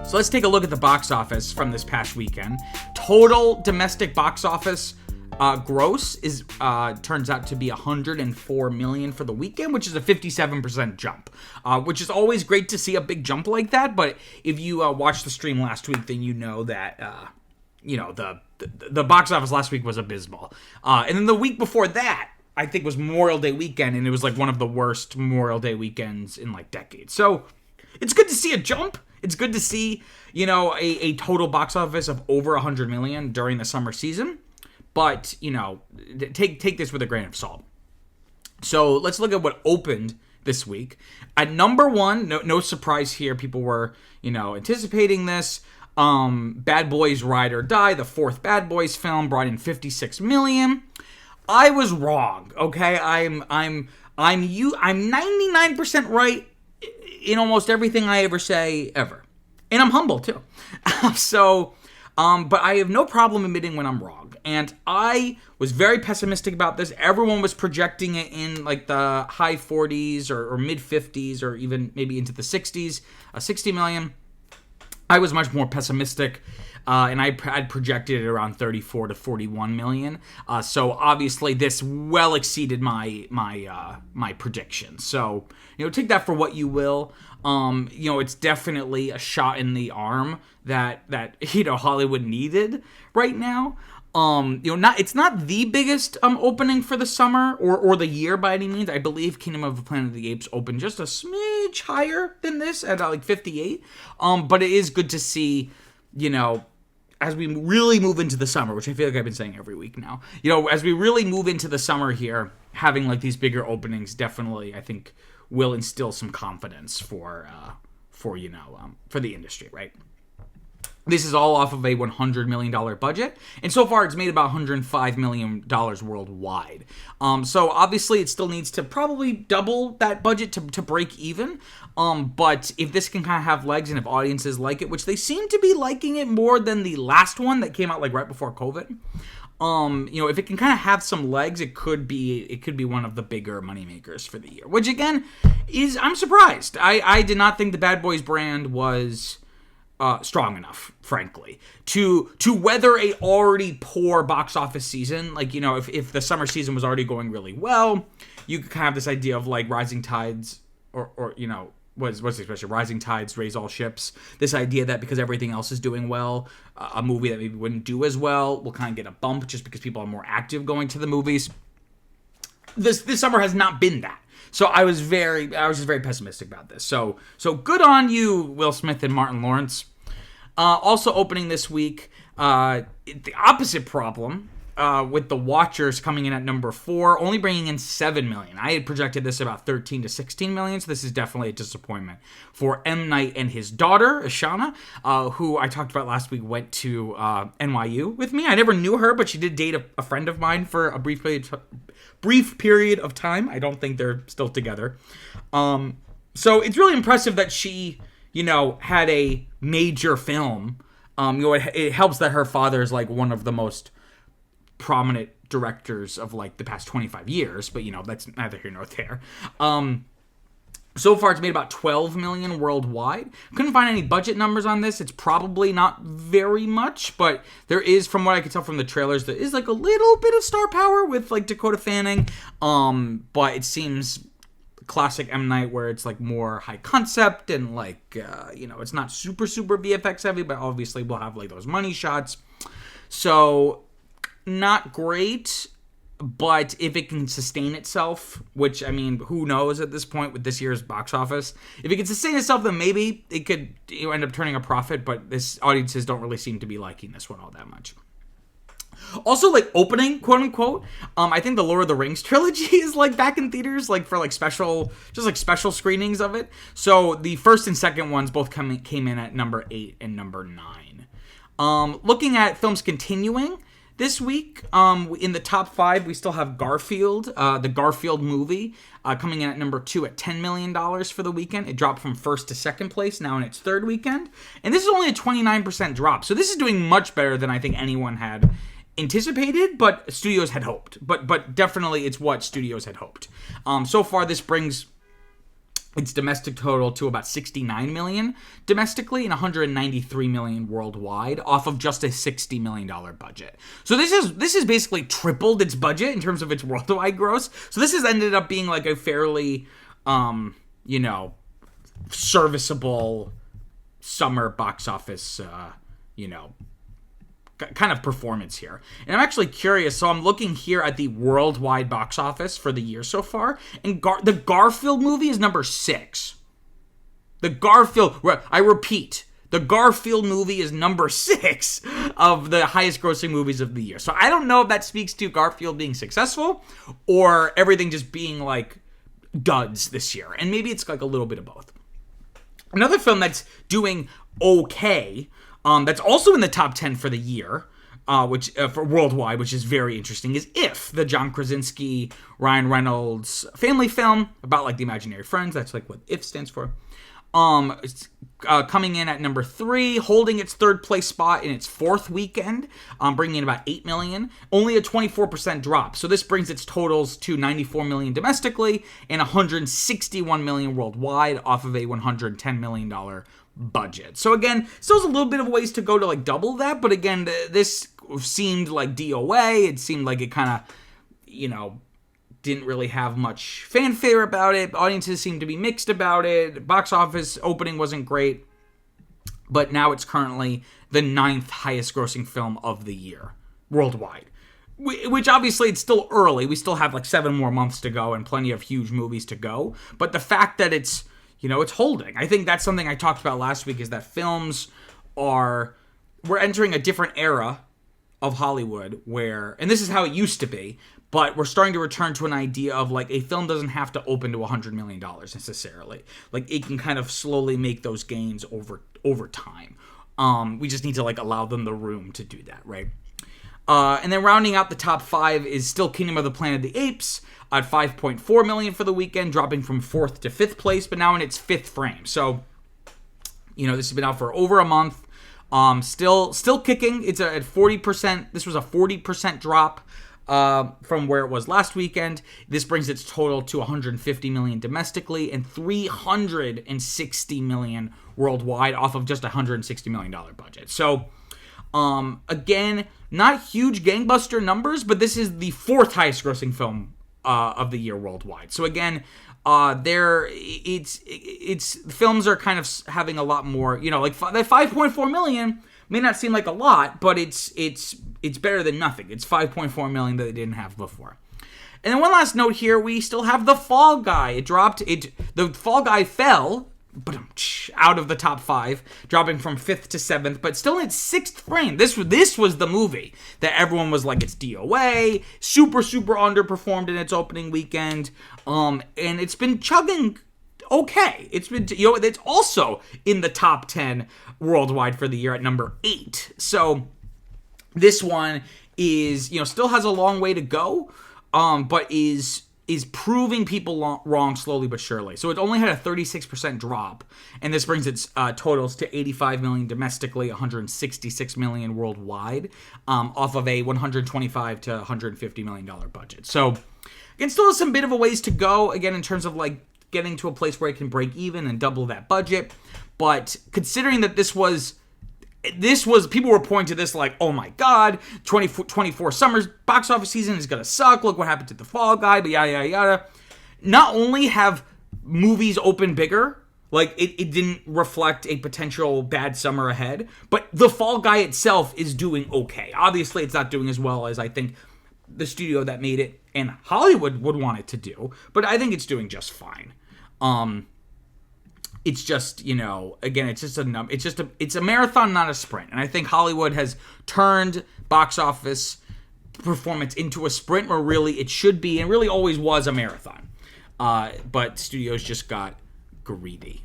So let's take a look at the box office from this past weekend. Total domestic box office gross is turns out to be $104 million for the weekend, which is a 57% jump, which is always great to see a big jump like that. But if you watched the stream last week, then you know that the box office last week was abysmal. And then the week before that, I think, was Memorial Day weekend, and it was like one of the worst Memorial Day weekends in like decades. So it's good to see a jump. It's good to see, a total box office of over $100 million during the summer season. But, take this with a grain of salt. So let's look at what opened this week. At number one, no surprise here. People were, anticipating this. Bad Boys Ride or Die, the fourth Bad Boys film, brought in $56 million. I was wrong. Okay, I'm 99% right in almost everything I ever say ever, and I'm humble too. But I have no problem admitting when I'm wrong. And I was very pessimistic about this. Everyone was projecting it in like the high 40s or mid 50s or even maybe into the 60s, 60 million. I was much more pessimistic, and I had projected it around 34 to 41 million. So obviously this well exceeded my prediction. So, take that for what you will. It's definitely a shot in the arm that Hollywood needed right now. It's not the biggest opening for the summer or the year by any means. I believe Kingdom of the Planet of the Apes opened just a smidge higher than this at like 58. But it is good to see, as we really move into the summer, which I feel like I've been saying every week now, as we really move into the summer here, having like these bigger openings definitely, I think, will instill some confidence for the industry, right? This is all off of a $100 million budget, and so far it's made about $105 million worldwide. So obviously it still needs to probably double that budget to break even. But if this can kind of have legs and if audiences like it, which they seem to be liking it more than the last one that came out like right before COVID, if it can kind of have some legs, it could be one of the bigger moneymakers for the year. Which again I'm surprised. I did not think the Bad Boys brand was strong enough, frankly, to weather a already poor box office season. Like, if the summer season was already going really well, you could kind of have this idea of like rising tides or what's the expression? Rising tides raise all ships. This idea that because everything else is doing well, a movie that maybe wouldn't do as well will kind of get a bump just because people are more active going to the movies. This summer has not been that. So I was just very pessimistic about this. So good on you, Will Smith and Martin Lawrence. Also opening this week, the opposite problem with The Watchers coming in at number 4, only bringing in $7 million. I had projected this about $13 to $16 million, so this is definitely a disappointment for M. Night and his daughter, Ashana, who I talked about last week, went to NYU with me. I never knew her, but she did date a friend of mine for a brief period of time. I don't think they're still together. So it's really impressive that she, had a major film. It helps that her father is like one of the most prominent directors of like the past 25 years, but that's neither here nor there. So far it's made about $12 million worldwide. Couldn't find any budget numbers on this. It's probably not very much, but there is, from what I could tell from the trailers, there is like a little bit of star power with like Dakota Fanning. But it seems classic M. Night where it's like more high concept and like, it's not super VFX heavy, but obviously we'll have like those money shots. So not great, but if it can sustain itself, which, I mean, who knows at this point with this year's box office, if it can sustain itself, then maybe it could end up turning a profit, but this audiences don't really seem to be liking this one all that much. Also, like, opening, quote unquote, I think the Lord of the Rings trilogy is like back in theaters, like for like special screenings of it. So the first and second ones both came in at number 8 and number 9. Looking at films continuing this week, in the top 5, we still have Garfield, the Garfield movie, coming in at number 2 at $10 million for the weekend. It dropped from first to second place, now in its third weekend. And this is only a 29% drop. So this is doing much better than I think anyone had anticipated, but studios had hoped. But definitely it's what studios had hoped. So far, this brings its domestic total to about 69 million domestically and 193 million worldwide off of just a $60 million budget. So this is basically tripled its budget in terms of its worldwide gross. So this has ended up being like a fairly serviceable summer box office kind of performance here. And I'm actually curious, so I'm looking here at the worldwide box office for the year so far, and the Garfield movie is number 6. The Garfield movie is number 6 of the highest grossing movies of the year. So I don't know if that speaks to Garfield being successful or everything just being like duds this year. And maybe it's like a little bit of both. Another film that's doing okay, that's also in the top 10 for the year, which for worldwide, which is very interesting, is If, the John Krasinski, Ryan Reynolds family film about like the imaginary friends. That's like what If stands for. It's coming in at number 3, holding its third place spot in its 4th weekend, bringing in about 8 million, only a 24% drop. So this brings its totals to 94 million domestically and 161 million worldwide off of a $110 million budget. So again, still a little bit of ways to go to like double that, but again, this seemed like DOA. It seemed like it kind of, didn't really have much fanfare about it. Audiences seemed to be mixed about it. Box office opening wasn't great, but now it's currently the 9th highest grossing film of the year worldwide, which obviously it's still early. We still have like 7 more months to go and plenty of huge movies to go, but the fact that it's holding. I think that's something I talked about last week, is that we're entering a different era of Hollywood where, and this is how it used to be, but we're starting to return to an idea of like a film doesn't have to open to $100 million necessarily. Like it can kind of slowly make those gains over time. We just need to like allow them the room to do that, right? And then rounding out the top 5 is still Kingdom of the Planet of the Apes at 5.4 million for the weekend, dropping from 4th to 5th place, but now in its 5th frame. So, this has been out for over a month. Still kicking. It's at 40%. This was a 40% drop from where it was last weekend. This brings its total to 150 million domestically and 360 million worldwide off of just a $160 million budget. So, again, not huge gangbuster numbers, but this is the 4th highest grossing film of the year worldwide. So again, it's films are kind of having a lot more, like that 5.4 million may not seem like a lot, but it's better than nothing. It's 5.4 million that they didn't have before. And then one last note here, we still have The Fall Guy. The Fall Guy fell out of the top 5, dropping from 5th to 7th, but still in its 6th frame. This was the movie that everyone was like, it's DOA, super underperformed in its opening weekend, and it's been chugging okay. It's been, it's also in the top 10 worldwide for the year at number 8. So this one is, still has a long way to go, but is proving people wrong slowly but surely. So it only had a 36% drop, and this brings its totals to 85 million domestically, 166 million worldwide, off of a $125 to $150 million budget. So again, still has some bit of a ways to go, again, in terms of like getting to a place where it can break even and double that budget. But considering that this was people were pointing to this like, oh my god, 24 summers box office season is gonna suck, look what happened to The Fall Guy, but yada yada. Not only have movies opened bigger, like it didn't reflect a potential bad summer ahead, but The Fall Guy itself is doing okay. Obviously it's not doing as well as I think the studio that made it and Hollywood would want it to do, but I think it's doing just fine. It's just, again, it's a marathon, not a sprint. And I think Hollywood has turned box office performance into a sprint where really it should be and really always was a marathon. But studios just got greedy.